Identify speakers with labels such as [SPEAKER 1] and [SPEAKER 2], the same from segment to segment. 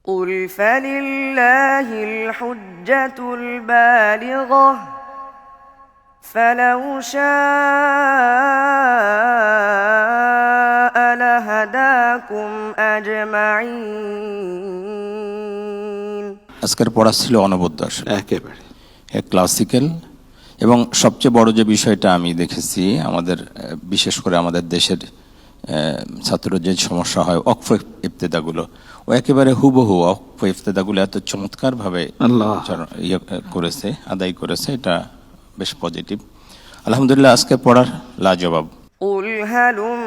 [SPEAKER 1] قل فلله الحجة البالغة فلو شاء لهداكم أجمعين।
[SPEAKER 2] আজকের পড়া ছিল অনবদ্য,
[SPEAKER 3] একেবারে
[SPEAKER 2] ক্লাসিক্যাল। এবং সবচেয়ে বড় যে বিষয়টা আমি দেখেছি আমাদের, বিশেষ করে আমাদের দেশের ছাত্রদের যে সমস্যা হয় ওয়াকফ ইবতেদাগুলো, ও একেবারে হুবহু ওয়াকফ ইবতেদাগুলো এত চমৎকারভাবে করেছে, আদায় করেছে, এটা বেশ পজিটিভ। আলহামদুলিল্লাহ, আজকে পড়ার লাজবাব।
[SPEAKER 1] قل هلم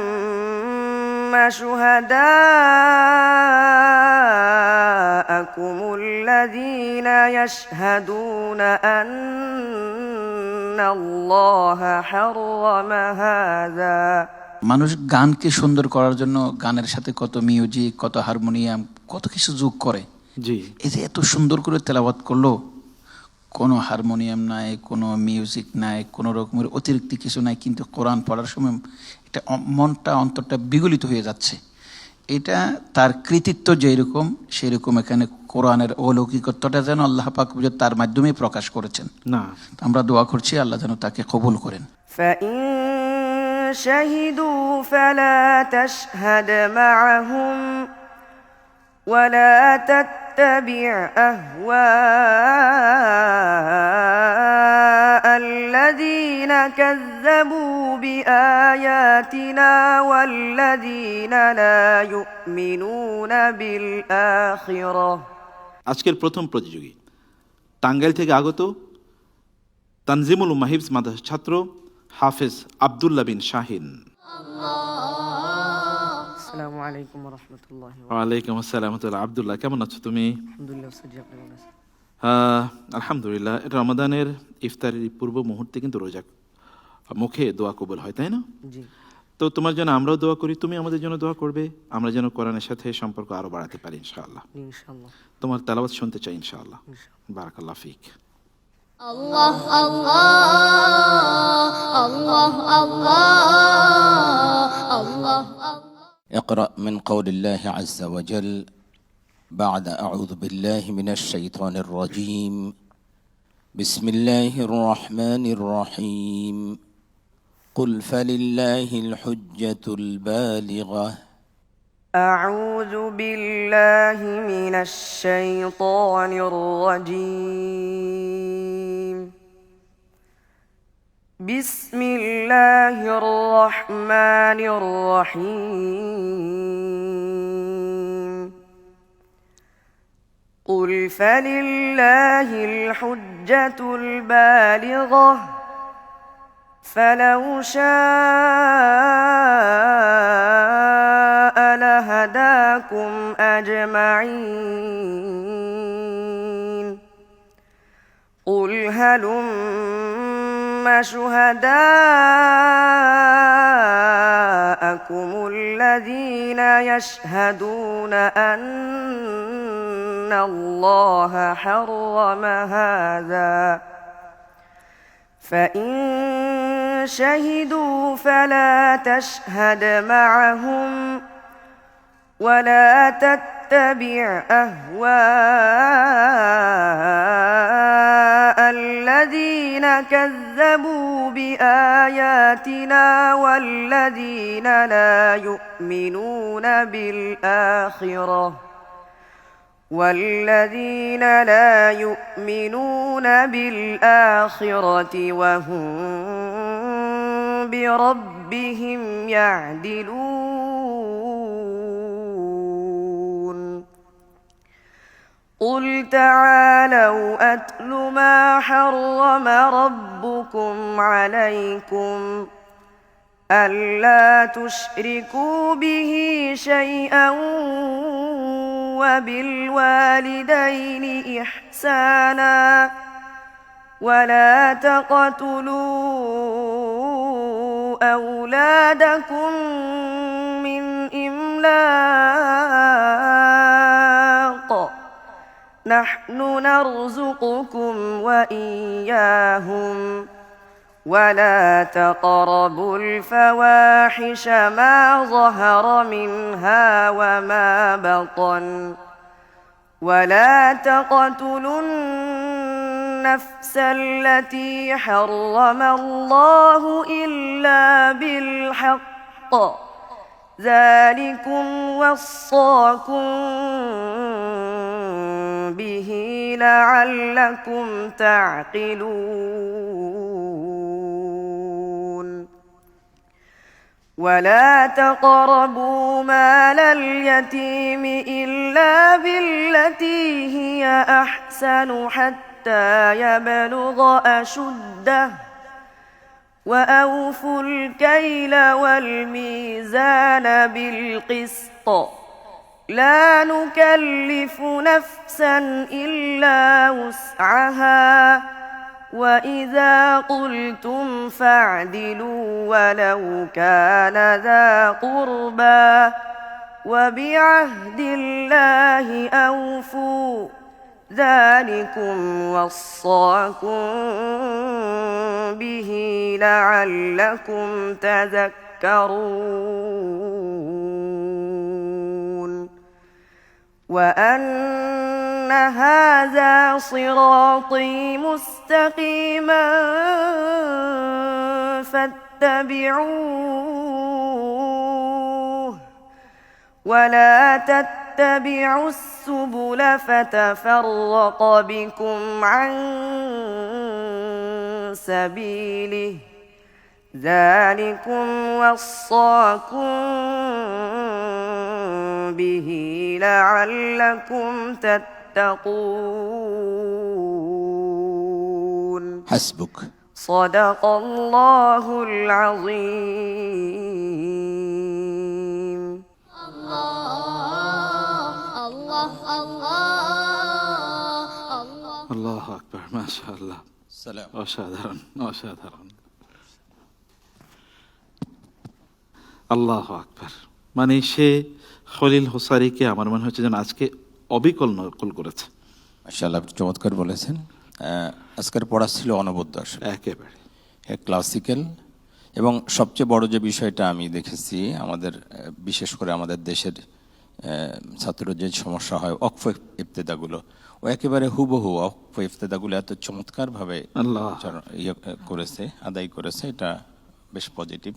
[SPEAKER 1] شهداءكم الذين يشهدون أن الله حرم هذا।
[SPEAKER 4] মানুষ গানকে সুন্দর করার জন্য গানের সাথে কত মিউজিক, কত হারমোনিয়াম, কত কিছু যোগ করে।
[SPEAKER 3] জি,
[SPEAKER 4] এই যে এত সুন্দর করে তেলাওয়াত করলো, কোনো হারমোনিয়াম নাই, কোনো মিউজিক নাই, কোনো রকমের অতিরিক্ত কিছু নাই, কিন্তু কোরআন পড়ার সময় এটা মনটা, অন্তরটা বিগলিত হয়ে যাচ্ছে। এটা তার কৃতিত্ব যেরকম, সেরকম এখানে কোরআনের অলৌকিকত্বটা যেন আল্লাহ পাক তার মাধ্যমে প্রকাশ করেছেন।
[SPEAKER 3] না,
[SPEAKER 4] আমরা দোয়া করছি আল্লাহ যেন তাকে কবুল করেন।
[SPEAKER 1] فإن شهدوا فلا تشهد معهم ولا تتبع أهواء الذين كذبوا بآياتنا والذين لا يؤمنون بالآخرة।
[SPEAKER 3] আজকের প্রথম প্রতিযোগী টাঙ্গাইল থেকে আগত তানজিমুল উম্মাহ হিফজ মাদ্রাসার ছাত্র হাফেজ আব্দুল্লাহ বিন শাহিন।
[SPEAKER 1] আসসালামু আলাইকুম ওয়া রাহমাতুল্লাহি ওয়া
[SPEAKER 3] ওয়ালাইকুম আসসালাম। আব্দুল্লাহ, কেমন আছো তুমি?
[SPEAKER 1] আলহামদুলিল্লাহ সজি, আপনি কেমন আছেন?
[SPEAKER 3] আলহামদুলিল্লাহ। রমাদানের ইফতারের পূর্ব মুহূর্তে কিন্তু রোজা মুখে দোয়া কবুল হয়, তাই না?
[SPEAKER 1] জি,
[SPEAKER 3] তো তোমার জন্য আমরাও দোয়া করি, তুমি আমাদের জন্য দোয়া করবে, আমরা যেন কোরআনের সাথে সম্পর্ক আরো বাড়াতে পারি ইনশাআল্লাহ।
[SPEAKER 1] ইনশাআল্লাহ।
[SPEAKER 3] তোমার তেলাওয়াত শুনতে চাই ইনশাআল্লাহ। বারাকাল্লাহ ফিক।
[SPEAKER 5] الله الله الله الله الله
[SPEAKER 2] اقرأ من قول الله عز وجل بعد أعوذ بالله من الشيطان الرجيم بسم الله الرحمن الرحيم قل فلله الحجة البالغة
[SPEAKER 1] أعوذ بالله من الشيطان الرجيم بسم الله الرحمن الرحيم قل فلله الحجة البالغة فلو شاء لهداكم أجمعين قل هلم شهداءكم الذين يشهدون أن الله حرم هذا فإن شهدوا فلا تشهد معهم ولا تتبع أهواء الذين كذبوا بآياتنا والذين لا يؤمنون بالآخرة وهم بربهم يعدلون قل تعالوا أتل ما حرم ربكم عليكم ألا تشركوا به شيئا وبالوالدين إحسانا ولا تقتلوا أولادكم من إملاق نحن نرزقكم وإياهم ولا تقربوا الفواحش ما ظهر منها وما بطن ولا تقتلوا النفس التي حرم الله إلا بالحق ذلكم وصاكم به لعلكم تعقلون ولا تقربوا مال اليتيم إلا بالتي هي أحسن حتى يبلغ أشده وأوفوا الكيل والميزان بالقسط لا نكلف نفسا إلا وسعها وإذا قلتم فاعدلوا ولو كان ذا قربى وبعهد الله أوفوا ذلكم وصاكم به لعلكم تذكرون وأن هذا صراطي مستقيما فاتبعوه ولا تتبعوا السبل فتفرق بكم عن سبيله ذلكم وصاكم به لعلكم تتقون
[SPEAKER 2] حسبك.
[SPEAKER 1] صدق الله العظيم.
[SPEAKER 5] الله
[SPEAKER 3] আল্লাহু আকবার, মাশাআল্লাহ,
[SPEAKER 2] সালাম।
[SPEAKER 3] অসাধারণ অসাধারণ। আল্লাহু আকবার। মানে সে খলিল হোসারিকে আমার মনে হচ্ছে যেন আজকে অবিকল নকল করেছে।
[SPEAKER 2] মাশাআল্লাহ, আপনি চমৎকার বলেছেন। আজকের পড়া ছিল অনবদ্য, আসলে
[SPEAKER 3] একেবারে
[SPEAKER 2] ক্লাসিক্যাল। এবং সবচেয়ে বড় যে বিষয়টা আমি দেখেছি আমাদের, বিশেষ করে আমাদের দেশের ছাত্রদের যে সমস্যা হয় ওয়াকফ ইফতেদাগুলো, ও একেবারে হুবহু ওয়াকফ ইফতেদাগুলো এত চমৎকারভাবে
[SPEAKER 3] আল্লাহ
[SPEAKER 2] করেছে, আদায় করেছে, এটা বেশ পজিটিভ।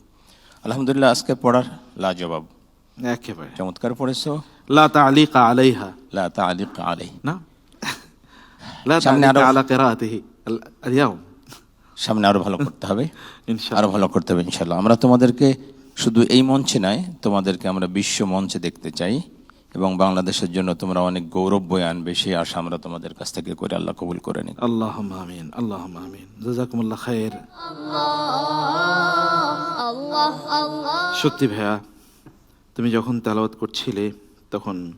[SPEAKER 2] আলহামদুলিল্লাহ, আজকে পড়ার লাজবাব,
[SPEAKER 3] একেবারে
[SPEAKER 2] চমৎকার পড়েছো।
[SPEAKER 3] লা তালিকা আলাইহা,
[SPEAKER 2] লা তালিক আলাই,
[SPEAKER 3] না লা
[SPEAKER 2] সামনে
[SPEAKER 3] তালিকা
[SPEAKER 2] আরো-
[SPEAKER 3] আলা কিরাআতিহি আল-ইয়াউম।
[SPEAKER 2] সামনে আরো ভালো করতে হবে,
[SPEAKER 3] ইনশাআল্লাহ।
[SPEAKER 2] আরো ভালো করতে হবে ইনশাল্লাহ। আমরা তোমাদেরকে শুধু এই মঞ্চে নয়, তোমাদেরকে আমরা বিশ্ব মঞ্চে দেখতে চাই, এবং বাংলাদেশের জন্য তোমরা অনেক গৌরব বয়ে আনবে, সেই আশা আমরা তোমাদের কাছ থেকে করে। আল্লাহ কবুল করে নিন।
[SPEAKER 3] আল্লাহুম্মা আমিন, আল্লাহুম্মা আমিন। জাযাকুমুল্লাহ খাইর। সত্যি ভাইয়া, তুমি যখন তেলাওয়াত করছিলে তখন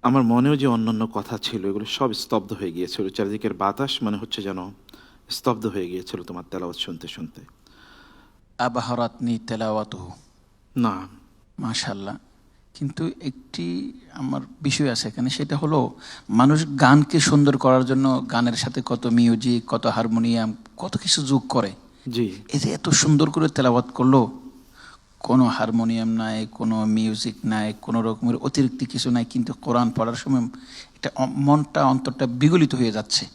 [SPEAKER 3] আমার মনেও যে অন্যান্য কথা ছিল এগুলো সব স্তব্ধ হয়ে গিয়েছিল। চারিদিকের বাতাস মনে হচ্ছে যেন স্তব্ধ হয়ে গিয়েছিল তোমার তেলাওয়াত শুনতে শুনতে।
[SPEAKER 4] আবাহরাতনি তেলাওয়াতুহু,
[SPEAKER 3] না,
[SPEAKER 4] মাশাআল্লাহ। কিন্তু একটি আমার বিষয় আছে এখানে, সেটা হলো মানুষ গানকে সুন্দর করার জন্য গানের সাথে কত মিউজিক, কত হারমোনিয়াম, কত কিছু যোগ করে।
[SPEAKER 3] জি,
[SPEAKER 4] এই যে এত সুন্দর করে তেলাওয়াত করলো, কোনো হারমোনিয়াম নাই, কোনো মিউজিক নাই, কোনো রকমের অতিরিক্ত কিছু নাই, কিন্তু কোরআন পড়ার সময় এটা মনটা, অন্তরটা বিগলিত হয়ে যাচ্ছে।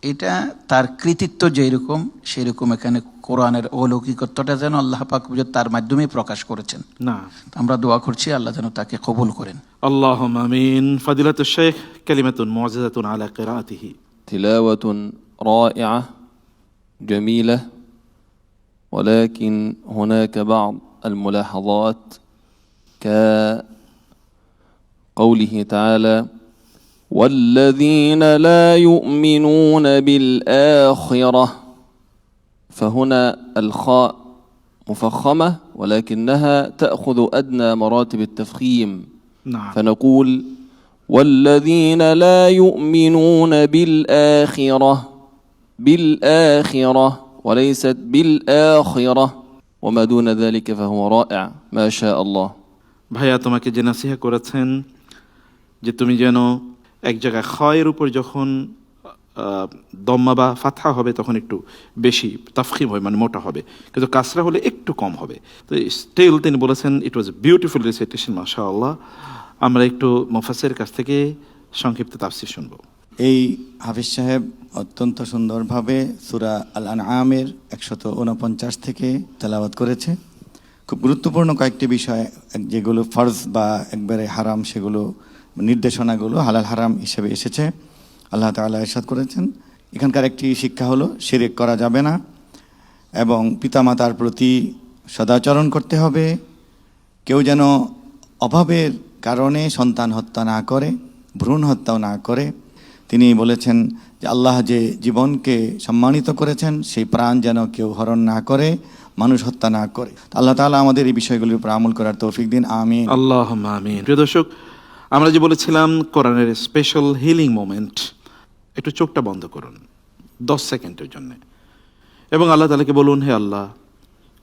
[SPEAKER 4] এটা তার কৃতিত্ব যেরকম, সেই রকম এখানে কোরআনের অলৌকিকত্বটা যেন আল্লাহ পাক তার মাধ্যমে প্রকাশ করেছেন।
[SPEAKER 3] না।
[SPEAKER 4] আমরা দোয়া করছি আল্লাহ যেন তাকে কবুল করেন।
[SPEAKER 3] আল্লাহুম্মা আমিন। ফাদিলাতুশ শাইখ কালিমাতুন মুআজ্জাজাতুন আলা কিরাআতিহি।
[SPEAKER 6] تلاوة رائعة جميلة، ولكن هناك بعض الملاحظات كقوله تعالى: والذين لا يؤمنون بالآخرة، فهنا الخاء مفخمة ولكنها تأخذ أدنى مراتب التفخيم،
[SPEAKER 3] نعم.
[SPEAKER 6] فنقول والذين لا يؤمنون بالآخرة وليست بالآخرة، وما دون ذلك فهو رائع ما شاء الله.
[SPEAKER 3] ভাইয়া তোমাকে যে নাসিহা করেছেন যে তুমি যেন এক জায়গায় খয়ের উপর যখন দম্মা বা ফাতহা হবে তখন একটু বেশি তাফখিম হয়, মানে মোটা হবে, কিন্তু কাসরা হলে একটু কম হবে। তো স্টিল তিনি বলেছেন ইট ওয়াজ বিউটিফুল রিসাইটেশন, মাশাআল্লাহ। আমরা একটু মুফাসসিরের কাছ থেকে সংক্ষিপ্ত তাফসীর শুনবো।
[SPEAKER 7] এই হাফিজ সাহেব অত্যন্ত সুন্দরভাবে সূরা আল আনআমের 149 থেকে তেলাওয়াত করেছে। খুব গুরুত্বপূর্ণ কয়েকটি বিষয়, যেগুলো ফরজ বা একবারে হারাম, সেগুলো নির্দেশনাগুলো হালাল হারাম হিসেবে এসেছে। আল্লাহ তাআলা ইরশাদ করেছেন, এখানকার একটি শিক্ষা হলো শিরক করা যাবে না এবং পিতামাতার প্রতি সদাচরণ করতে হবে। কেউ যেন অভাবের কারণে সন্তান হত্যা না করে, ভ্রূণ হত্যাও না করে। তিনি বলেছেন যে আল্লাহ যে জীবনকে সম্মানিত করেছেন সেই প্রাণ যেন কেউ হরণ না করে, মানুষ হত্যা না করে। আল্লাহ তাআলা আমাদের এই বিষয়গুলির উপর আমল করার তৌফিক দিন, আমিন।
[SPEAKER 3] আল্লাহুম্মা আমিন। প্রিয় দর্শক, আমরা যে বলেছিলাম কোরআনের স্পেশাল হিলিং মোমেন্ট, একটু চোখটা বন্ধ করুন 10 সেকেন্ডের জন্য এবং আল্লাহ তাআলাকে বলুন, হে আল্লাহ,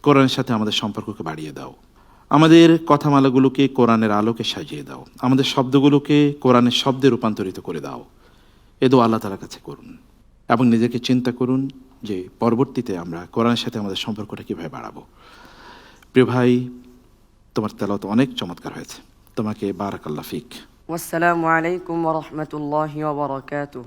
[SPEAKER 3] কোরআনের সাথে আমাদের সম্পর্ককে বাড়িয়ে দাও, আমাদের কথামালাগুলোকে কোরআনের আলোকে সাজিয়ে দাও, আমাদের শব্দগুলোকে কোরআনের শব্দে রূপান্তরিত করে দাও। এ দোয়া আল্লাহ তাআলার কাছে করুন এবং নিজেকে চিন্তা করুন যে পরবর্তীতে আমরা কোরআনের সাথে আমাদের সম্পর্কটা কীভাবে বাড়াবো। প্রিয় ভাই, তোমার তেলাওয়াত অনেক চমৎকার হয়েছে, তোমাকে বারাকাল্লাহ ফিক।
[SPEAKER 1] والسلام عليكم ورحمة الله وبركاته.